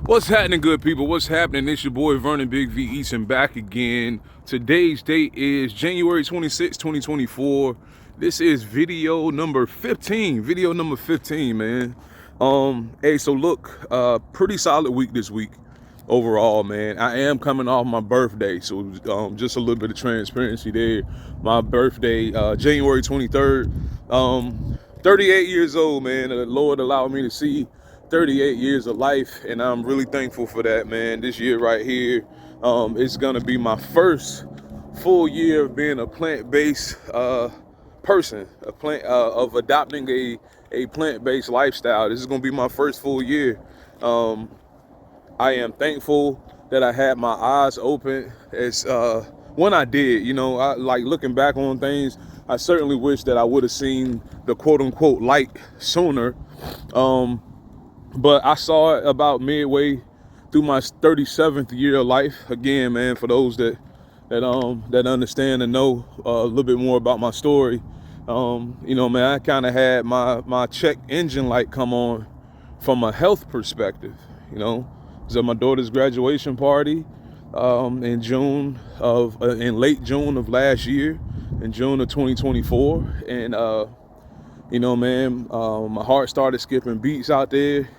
What's happening, good people? What's happening? It's your boy Vernon Big V Easton back again. Today's date is January 26, 2024. This is video number 15. Video number 15, man. Hey, so look, pretty solid week this week overall, man. I am coming off my birthday, so just a little bit of transparency there. My birthday, January 23rd. 38 years old, man. The Lord allowed me to see 38 years of life, and I'm really thankful for that, man. This year right here, it's gonna be my first full year of being a plant-based person, of adopting a plant-based lifestyle. This is gonna be my first full year. I am thankful that I had my eyes open as when I did. I like looking back on things. I certainly wish that I would have seen the quote-unquote light sooner. But I saw it about midway through my 37th year of life. Again, man, for those that understand and know a little bit more about my story, man, I kind of had my check engine light come on from a health perspective. It was at my daughter's graduation party in late June of last year, in June of 2024, and my heart started skipping beats out there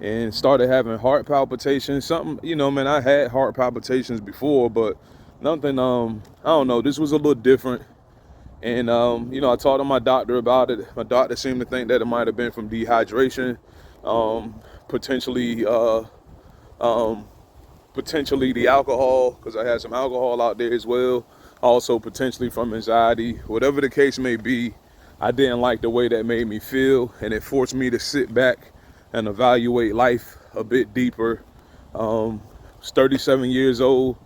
and started having heart palpitations. I had heart palpitations before, but nothing, I don't know, this was a little different. And, I talked to my doctor about it. My doctor seemed to think that it might have been from dehydration, potentially the alcohol, because I had some alcohol out there as well. Also potentially from anxiety. Whatever the case may be, I didn't like the way that made me feel, and it forced me to sit back and evaluate life a bit deeper. I was 37 years old,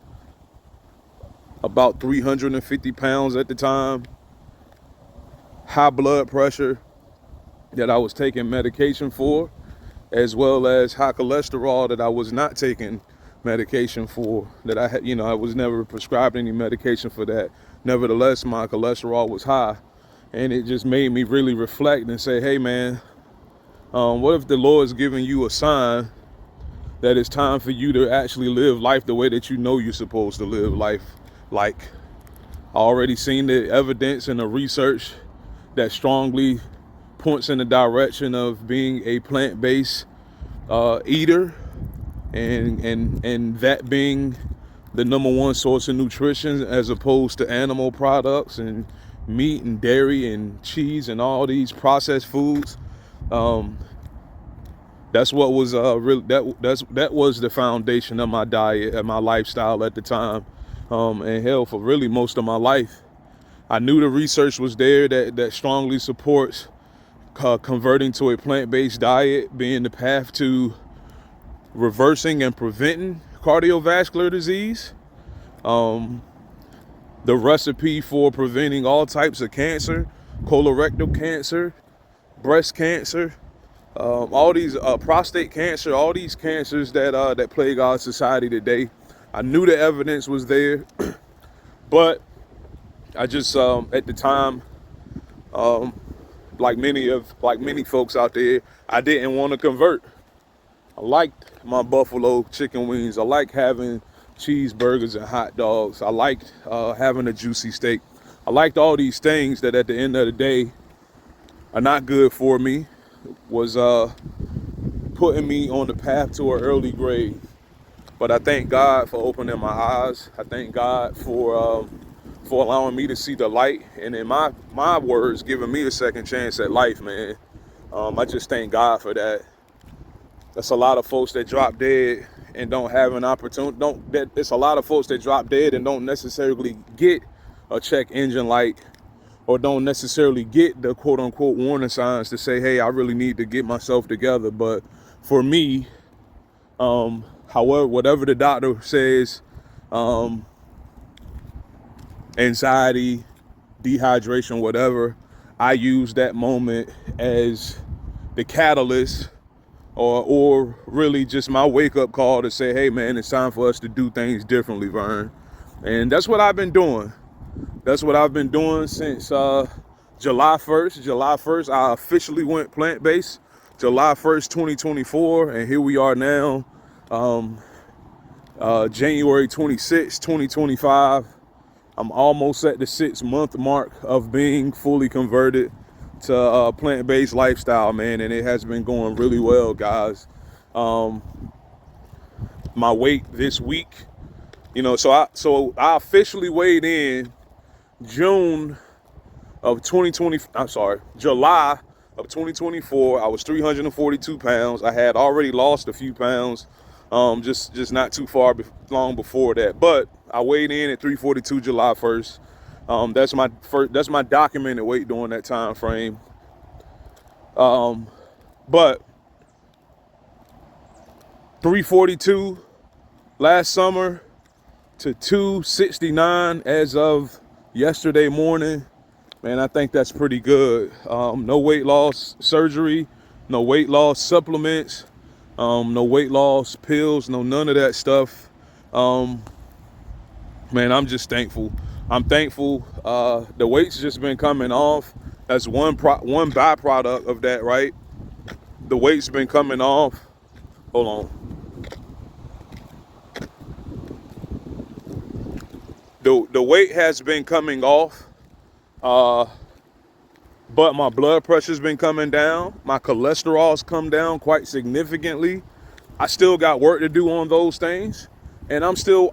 about 350 pounds at the time, high blood pressure that I was taking medication for, as well as high cholesterol that I was not taking medication for, that I had, I was never prescribed any medication for that. Nevertheless, my cholesterol was high, and it just made me really reflect and say, hey man, what if the Lord's giving you a sign that it's time for you to actually live life the way that you know you're supposed to live life? Like, I already seen the evidence and the research that strongly points in the direction of being a plant-based eater, and that being the number one source of nutrition, as opposed to animal products and meat and dairy and cheese and all these processed foods. That's what was that was the foundation of my diet and my lifestyle at the time, and hell, for really most of my life. I knew the research was there that strongly supports converting to a plant-based diet being the path to reversing and preventing cardiovascular disease, the recipe for preventing all types of cancer, colorectal cancer, breast cancer, all these prostate cancer, all these cancers that plague our society today. I knew the evidence was there, but I just at the time, like many folks out there, I didn't want to convert. I liked my buffalo chicken wings. I liked having cheeseburgers and hot dogs. I liked having a juicy steak. I liked all these things that at the end of the day are not good for me, was putting me on the path to an early grave. But I thank God for opening my eyes. I thank God for allowing me to see the light, and in my words, giving me a second chance at life, man. I just thank God for that. That's a lot of folks that drop dead and don't have an opportunity. It's a lot of folks that drop dead and don't necessarily get a check engine light, or don't necessarily get the quote unquote warning signs to say, hey, I really need to get myself together. But for me, however, whatever the doctor says, anxiety, dehydration, whatever, I use that moment as the catalyst, or really just my wake-up call to say, hey man, it's time for us to do things differently, Vern. And that's what I've been doing. That's what I've been doing since July 1st. July 1st, I officially went plant-based. July 1st, 2024, and here we are now, January 26, 2025. I'm almost at the 6-month mark of being fully converted to a plant-based lifestyle, man, and it has been going really well, guys. My weight this week, so I officially weighed in June of 2020. I'm sorry, July of 2024. I was 342 pounds. I had already lost a few pounds, just not too long before that. But I weighed in at 342 July 1st. That's my documented weight during that time frame. But 342 last summer to 269 as of yesterday morning. Man, I think that's pretty good. No weight loss surgery, no weight loss supplements, no weight loss pills, none of that stuff. Man, I'm just thankful. I'm thankful. The weight's just been coming off. That's one byproduct of that, right? The weight's been coming off. Hold on. The weight has been coming off. But my blood pressure's been coming down. My cholesterol's come down quite significantly. I still got work to do on those things, and I'm still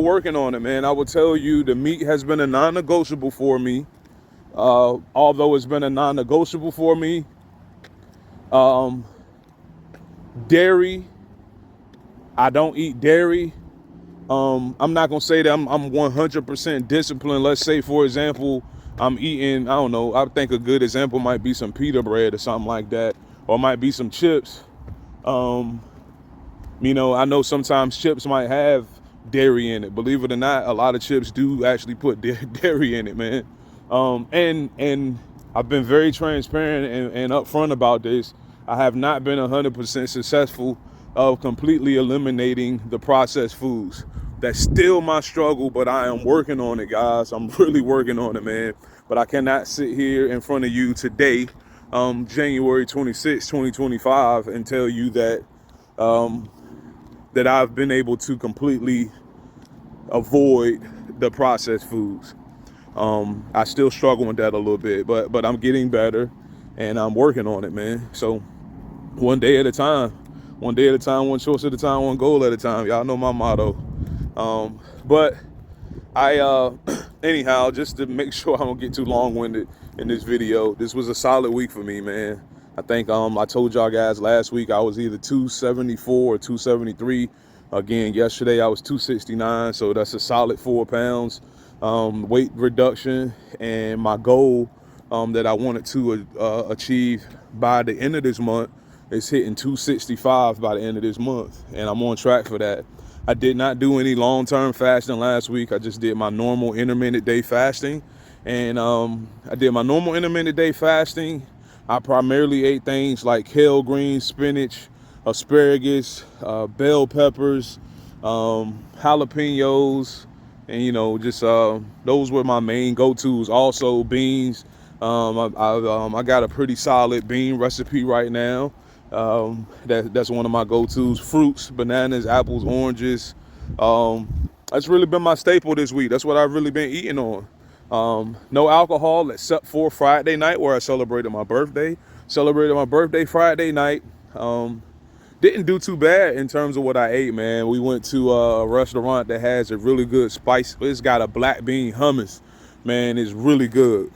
working on it, man. I will tell you, the meat has been a non-negotiable for me. Although it's been a non-negotiable for me, dairy, I don't eat dairy. I'm not gonna say that I'm 100% disciplined. Let's say, for example, I'm eating, I don't know, I think a good example might be some pita bread or something like that, or it might be some chips. I know sometimes chips might have dairy in it. Believe it or not, a lot of chips do actually put dairy in it, man. And I've been very transparent and upfront about this. I have not been 100% successful of completely eliminating the processed foods. That's still my struggle, but I am working on it, guys. I'm really working on it, man. But I cannot sit here in front of you today, January 26, 2025, and tell you that that I've been able to completely avoid the processed foods. I still struggle with that a little bit, but I'm getting better, and I'm working on it, man. So one day at a time, one choice at a time, one goal at a time. Y'all know my motto. But I anyhow, just to make sure I don't get too long-winded in this video, this was a solid week for me, man. I think I told y'all guys last week I was either 274 or 273. Again, yesterday I was 269, so that's a solid 4 pounds weight reduction. And my goal that I wanted to achieve by the end of this month is hitting 265 by the end of this month, and I'm on track for that. I did not do any long-term fasting last week. I just did my normal intermittent day fasting. And I did my normal intermittent day fasting. I primarily ate things like kale greens, spinach, asparagus, bell peppers, jalapenos, and just those were my main go-tos. Also beans. I got a pretty solid bean recipe right now. That's one of my go-tos. Fruits, bananas, apples, oranges. That's really been my staple this week. That's what I've really been eating on. No alcohol except for Friday night, where I celebrated my birthday. Friday night. Didn't do too bad in terms of what I ate, man. We went to a restaurant that has a really good spice. It's got a black bean hummus. Man, it's really good,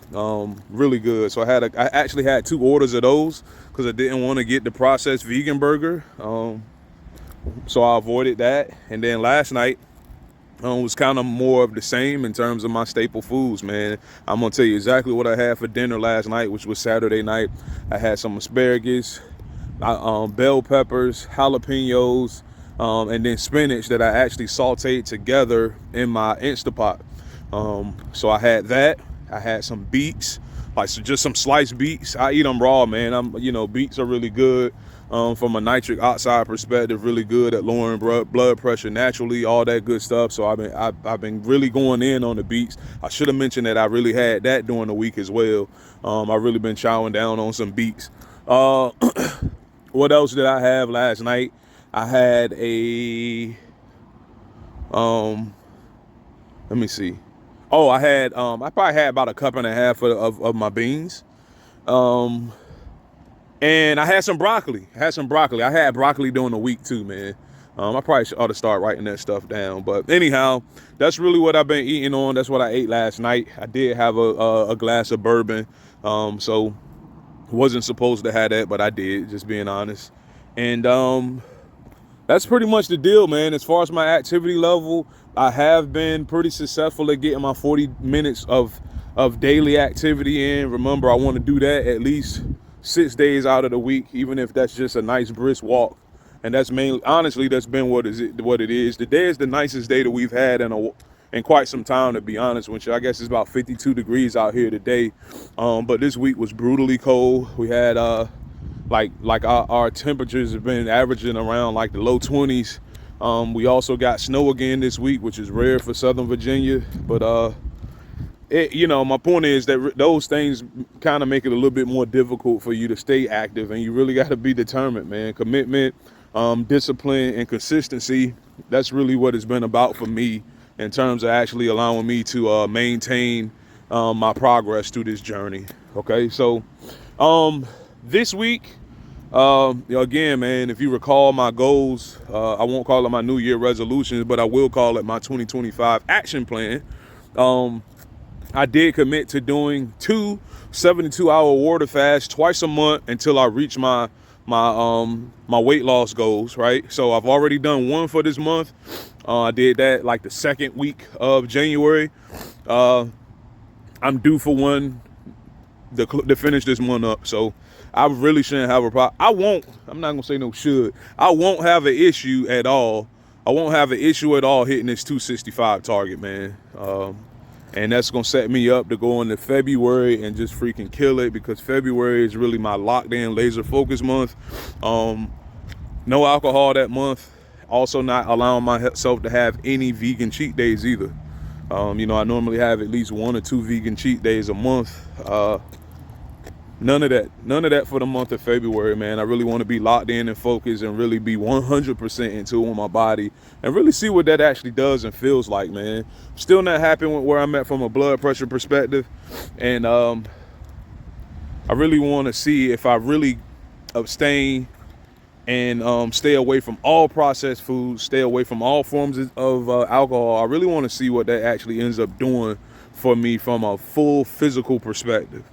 really good. So I actually had 2 orders of those because I didn't want to get the processed vegan burger. So I avoided that. And then last night was kind of more of the same in terms of my staple foods, man. I'm gonna tell you exactly what I had for dinner last night, which was Saturday night. I had some asparagus, bell peppers, jalapenos, and then spinach that I actually sauteed together in my Instapot. So I had that. I had some beets, just some sliced beets. I eat them raw, man. Beets are really good from a nitric oxide perspective. Really good at lowering blood pressure naturally, all that good stuff. So I've been really going in on the beets. I should have mentioned that I really had that during the week as well. I really been chowing down on some beets. What else did I have last night? I had a, let me see. Oh, I probably had about a cup and a half of my beans. And I had some broccoli. I had broccoli during the week too, man. I probably ought to start writing that stuff down. But anyhow, that's really what I've been eating on. That's what I ate last night. I did have a glass of bourbon. So wasn't supposed to have that, but I did, just being honest. And that's pretty much the deal, man. As far as my activity level, I have been pretty successful at getting my 40 minutes of daily activity in. Remember, I want to do that at least 6 days out of the week, even if that's just a nice brisk walk. And that's mainly, honestly, that's been what it is. Today is the nicest day that we've had in quite some time, to be honest with you. I guess it's about 52 degrees out here today. But this week was brutally cold. We had like our temperatures have been averaging around like the low 20s. We also got snow again this week, which is rare for Southern Virginia. But my point is that those things kind of make it a little bit more difficult for you to stay active, and you really got to be determined, man. Commitment, discipline, and consistency. That's really what it's been about for me in terms of actually allowing me to maintain my progress through this journey. Okay, so this week, again, man, if you recall my goals, I won't call it my New Year resolutions, but I will call it my 2025 action plan. I did commit to doing 2 72-hour water fasts twice a month until I reach my weight loss goals, right? So I've already done one for this month. I did that like the second week of January. I'm due for one to finish this month up. So I really shouldn't have a problem. I'm not gonna say no should. I won't have an issue at all. I won't have an issue at all hitting this 265 target, man. And that's gonna set me up to go into February and just freaking kill it, because February is really my locked in laser focus month. No alcohol that month. Also not allowing myself to have any vegan cheat days either. I normally have at least 1 or 2 vegan cheat days a month. None of that for the month of February, man. I really want to be locked in and focused and really be 100% into with my body and really see what that actually does and feels like, man. Still not happy with where I'm at from a blood pressure perspective. And I really want to see if I really abstain and stay away from all processed foods, stay away from all forms of alcohol. I really want to see what that actually ends up doing for me from a full physical perspective.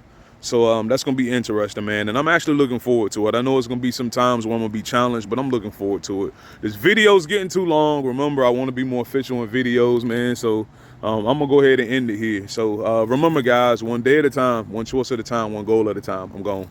So that's going to be interesting, man. And I'm actually looking forward to it. I know it's going to be some times where I'm going to be challenged, but I'm looking forward to it. This video's getting too long. Remember, I want to be more efficient with videos, man. So I'm going to go ahead and end it here. So remember, guys, one day at a time, one choice at a time, one goal at a time. I'm gone.